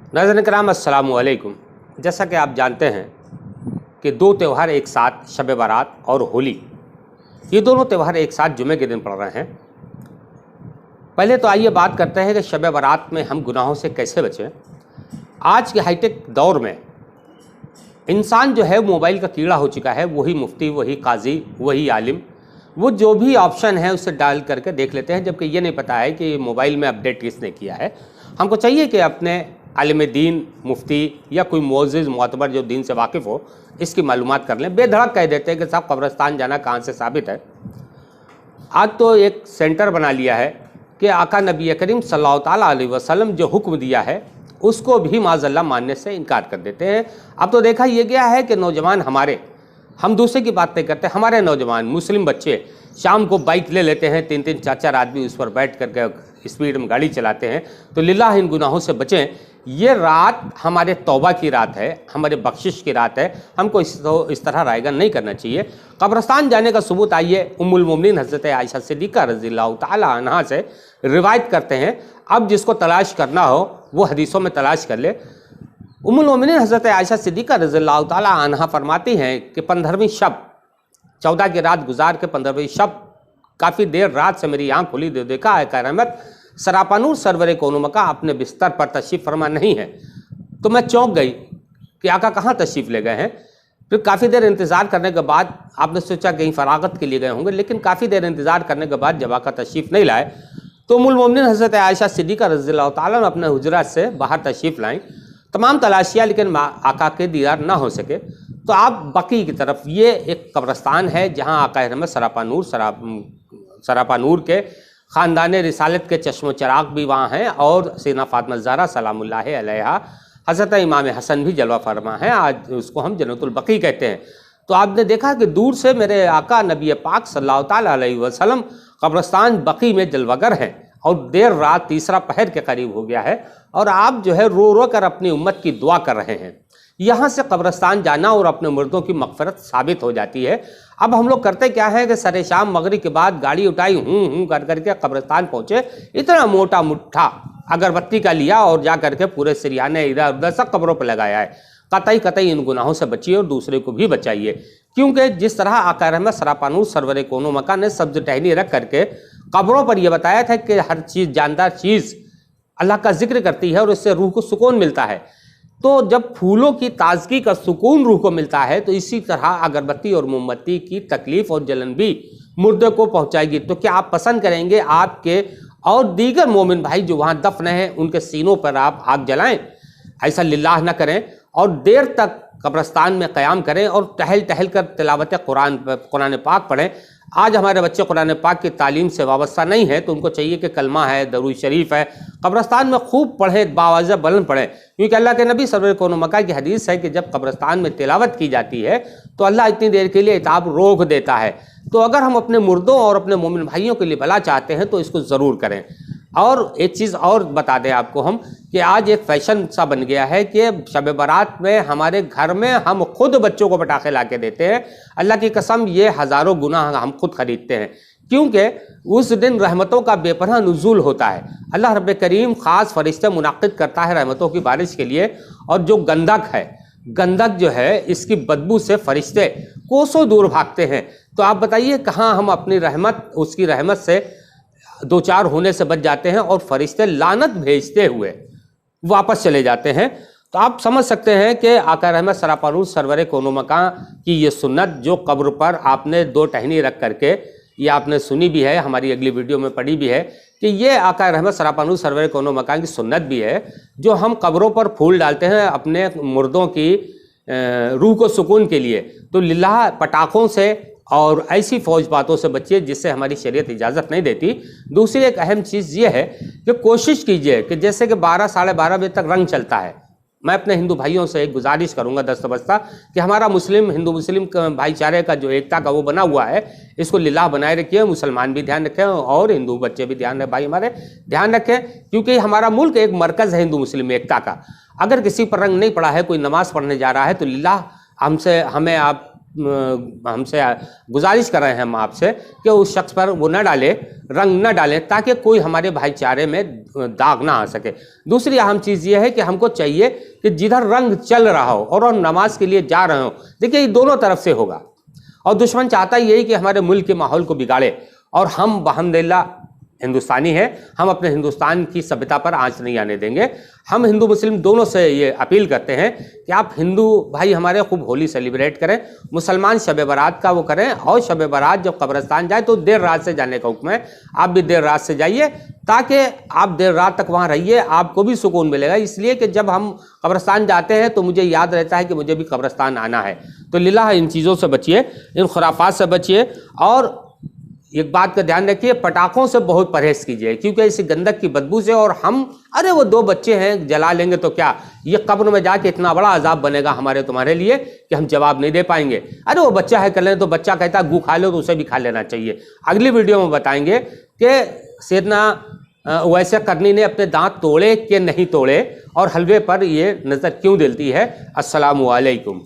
नाज़रीन किराम अस्सलामु अलैकुम। जैसा कि आप जानते हैं कि दो त्यौहार एक साथ, शब बारात और होली, ये दोनों त्यौहार एक साथ जुमे के दिन पड़ रहे हैं। पहले तो आइए बात करते हैं कि शब बारात में हम गुनाहों से कैसे बचें। आज के हाईटेक दौर में इंसान जो है मोबाइल का कीड़ा हो चुका है। वही मुफ्ती, वही काजी, वही आलिम, वो जो भी ऑप्शन है उसे डाल करके देख लेते हैं, जबकि ये नहीं पता है कि मोबाइल में अपडेट किसने किया है। हमको चाहिए कि अपने आलिम दीन, मुफ्ती या कोई मोअज़्ज़िज़ मोअतबर जो दीन से वाकिफ़ हो, इसकी मालूमात कर लें। बेधड़क कह देते हैं कि साहब कब्रिस्तान जाना कहाँ से साबित है। आज तो एक सेंटर बना लिया है कि आका नबी करीम सल्लल्लाहु ताला अलैहि वसल्लम जो हुक्म दिया है उसको भी माज़अल्लाह मानने से इनकार कर देते हैं। अब तो देखा यह गया है कि नौजवान हमारे, हम दूसरे की बात नहीं करते, हमारे नौजवान मुस्लिम बच्चे शाम को बाइक ले लेते हैं, 3-3 4-4 आदमी उस पर बैठ करके स्पीड में गाड़ी चलाते हैं। तो लिल्लाह इन गुनाहों से बचें। ये रात हमारे तौबा की रात है, हमारे बख्शिश की रात है। हमको इस तरह रायगन नहीं करना चाहिए। कब्रिस्तान जाने का सबूत आइए उम्मुल मोमिनीन हज़रत आयशा सिद्दीक़ा रज़ियल्लाहु ताला अन्हा से रिवायत करते हैं। अब जिसको तलाश करना हो वो हदीसों में तलाश कर ले। उम्मुल मोमिनीन हज़रत आयशा सिद्दीक़ा रज़ियल्लाहु ताला अन्हा फरमाती हैं कि 15वीं शब, 14 की रात गुजार के 15वीं शब, काफ़ी देर रात से मेरी आँख खुली, देखा है का रहमत सरापानूर सरवर कौनो मका अपने बिस्तर पर तशरीफ़ फरमा नहीं है। तो मैं चौंक गई कि आका कहाँ तशरीफ़ ले गए हैं। फिर काफ़ी देर इंतज़ार करने के बाद आपने सोचा कहीं फरागत के लिए गए होंगे, लेकिन काफ़ी देर इंतज़ार करने के बाद जब आका तशरीफ़ नहीं लाए तो उम्मुल मोमिनीन हज़रत आयशा सिद्दीक़ा रज़ियल्लाहु ताला अपने हुजरात से बाहर तशरीफ़ लाएँ। तमाम तलाशियाँ, लेकिन आका के दीदार ना हो सके। तो आप बकी की तरफ, ये एक कब्रिस्तान है जहाँ आका रहमत सरापानूर के ख़ानदान रिसालत के चश्मो चराग भी वहाँ हैं और सीना फ़ातिमा ज़हरा सलामुल्लाह अलैहा, हज़रत इमाम हसन भी जलवा फरमा है। आज उसको हम जन्नतुल बकी कहते हैं। तो आपने देखा कि दूर से मेरे आका नबी पाक सल्लल्लाहु ताला अलैहि वसल्लम कब्रिस्तान बकी में जलवागर हैं और देर रात तीसरा पहर के करीब हो गया है और आप जो है रो रो कर अपनी उम्मत की दुआ कर रहे हैं। यहाँ से कब्रिस्तान जाना और अपने मुर्दों की मग़फ़िरत साबित हो जाती है। अब हम लोग करते क्या है कि सरे शाम मगरिब के बाद गाड़ी उठाई, हूँ कर करके कब्रिस्तान पहुँचे, इतना मोटा मुट्ठा अगरबत्ती का लिया और जा करके पूरे सिरियाने इधर उधर सब कब्रों पर लगाया है। कतई इन गुनाहों से बचिए और दूसरे को भी बचाइए, क्योंकि जिस तरह आका रहमत सरापानूर सरवर कौनो मका ने सब्ज़ टहनी रख करके कब्रों पर यह बताया था कि हर चीज़, जानदार चीज़ अल्लाह का जिक्र करती है और इससे रूह को सुकून मिलता है। तो जब फूलों की ताजगी का सुकून रूह को मिलता है, तो इसी तरह अगरबत्ती और मोमबत्ती की तकलीफ़ और जलन भी मुर्दे को पहुंचाएगी। तो क्या आप पसंद करेंगे आपके और दीगर मोमिन भाई जो वहाँ दफन हैं उनके सीनों पर आप आग जलाएं? ऐसा लिल्लाह न करें और देर तक कब्रिस्तान में क़याम करें और टहल टहल कर तिलावत कुरान पाक पढ़ें। आज हमारे बच्चे कुरान पाक की तालीम से वाबस्ता नहीं है, तो उनको चाहिए कि कलमा है, दरूद शरीफ है, कब्रिस्तान में खूब पढ़ें, बावाज़ा बुलंद पढ़ें। क्योंकि अल्लाह के नबी सल्लल्लाहु अलैहि वसल्लम की हदीस है कि जब कब्रिस्तान में तिलावत की जाती है तो अल्लाह इतनी देर के लिए इताब रोक देता है। तो अगर हम अपने मुर्दों और अपने मोमिन भाइयों के लिए भला चाहते हैं तो इसको ज़रूर करें। और एक चीज़ और बता दें आपको हम कि आज एक फ़ैशन सा बन गया है कि शब बारात में हमारे घर में हम खुद बच्चों को पटाखे ला के देते हैं। अल्लाह की कसम, ये हज़ारों गुना हम खुद ख़रीदते हैं, क्योंकि उस दिन रहमतों का बेपनाह नुज़ूल होता है। अल्लाह रब्बे करीम ख़ास फ़रिश्ते मुनाक़िद करता है रहमतों की बारिश के लिए। और जो गंदक है, गंदक जो है, इसकी बदबू से फ़रिश्ते कोसों दूर भागते हैं। तो आप बताइए कहाँ हम अपनी रहमत, उसकी रहमत से दो चार होने से बच जाते हैं और फरिश्ते लानत भेजते हुए वापस चले जाते हैं। तो आप समझ सकते हैं कि आका रहमत सरापानूर सरवर कौनो मकां की ये सुन्नत जो कब्र पर आपने दो टहनी रख करके, ये आपने सुनी भी है, हमारी अगली वीडियो में पढ़ी भी है कि ये आका रहमत सरापानूर सरवर कौनो मकां की सुन्नत भी है, जो हम कब्रों पर फूल डालते हैं अपने मुर्दों की रूह को सुकून के लिए। तो लिल्लाह पटाखों से और ऐसी फौज बातों से बचिए जिससे हमारी शरीयत इजाज़त नहीं देती। दूसरी एक अहम चीज़ ये है कि कोशिश कीजिए कि जैसे कि 12 साढ़े 12 बजे तक रंग चलता है, मैं अपने हिंदू भाइयों से एक गुजारिश करूंगा दस्तबस्ता कि हमारा हिंदू मुस्लिम भाईचारे का जो एकता का वो बना हुआ है, इसको लिल्लाह बनाए रखिए। मुसलमान भी ध्यान रखें और हिंदू बच्चे भी ध्यान रखें, भाई हमारे ध्यान रखें, क्योंकि हमारा मुल्क एक मरकज़ है हिंदू मुस्लिम एकता का। अगर किसी पर रंग नहीं पड़ा है, कोई नमाज़ पढ़ने जा रहा है, तो लिल्लाह हमें आप हमसे गुजारिश कर रहे हैं हम आपसे कि उस शख्स पर वो न डाले, रंग न डालें, ताकि कोई हमारे भाईचारे में दाग ना आ सके। दूसरी अहम चीज़ ये है कि हमको चाहिए कि जिधर रंग चल रहा हो और नमाज के लिए जा रहे हो, देखिए ये दोनों तरफ से होगा, और दुश्मन चाहता यही कि हमारे मुल्क के माहौल को बिगाड़े, और हम अल्हम्दुलिल्लाह हिंदुस्तानी हैं, हम अपने हिंदुस्तान की सभ्यता पर आंच नहीं आने देंगे। हम हिंदू मुस्लिम दोनों से ये अपील करते हैं कि आप हिंदू भाई हमारे खूब होली सेलिब्रेट करें, मुसलमान शब बारात का वो करें, और शब बारात जब कब्रिस्तान जाए तो देर रात से जाने का हुक्म है, आप भी देर रात से जाइए, ताकि आप देर रात तक वहाँ रहिए, आपको भी सुकून मिलेगा। इसलिए कि जब हम कब्रिस्तान जाते हैं तो मुझे याद रहता है कि मुझे भी कब्रिस्तान आना है। तो लिल्लाह इन चीज़ों से बचिए, इन खुराफात से बचिए, और एक बात का ध्यान रखिए, पटाखों से बहुत परहेज कीजिए, क्योंकि इसी गंदक की बदबू से, और हम अरे वो 2 बच्चे हैं जला लेंगे तो क्या, ये कब्र में जाके इतना बड़ा अजाब बनेगा हमारे तुम्हारे लिए कि हम जवाब नहीं दे पाएंगे। अरे वो बच्चा है कर लें, तो बच्चा कहता है गू खा लो तो उसे भी खा लेना चाहिए। अगली वीडियो में बताएंगे कि सैयदना वैसे करनी ने अपने दांत तोड़े कि नहीं तोड़े, और हलवे पर ये नज़र क्यों दिलती है। अस्सलामु अलैकुम।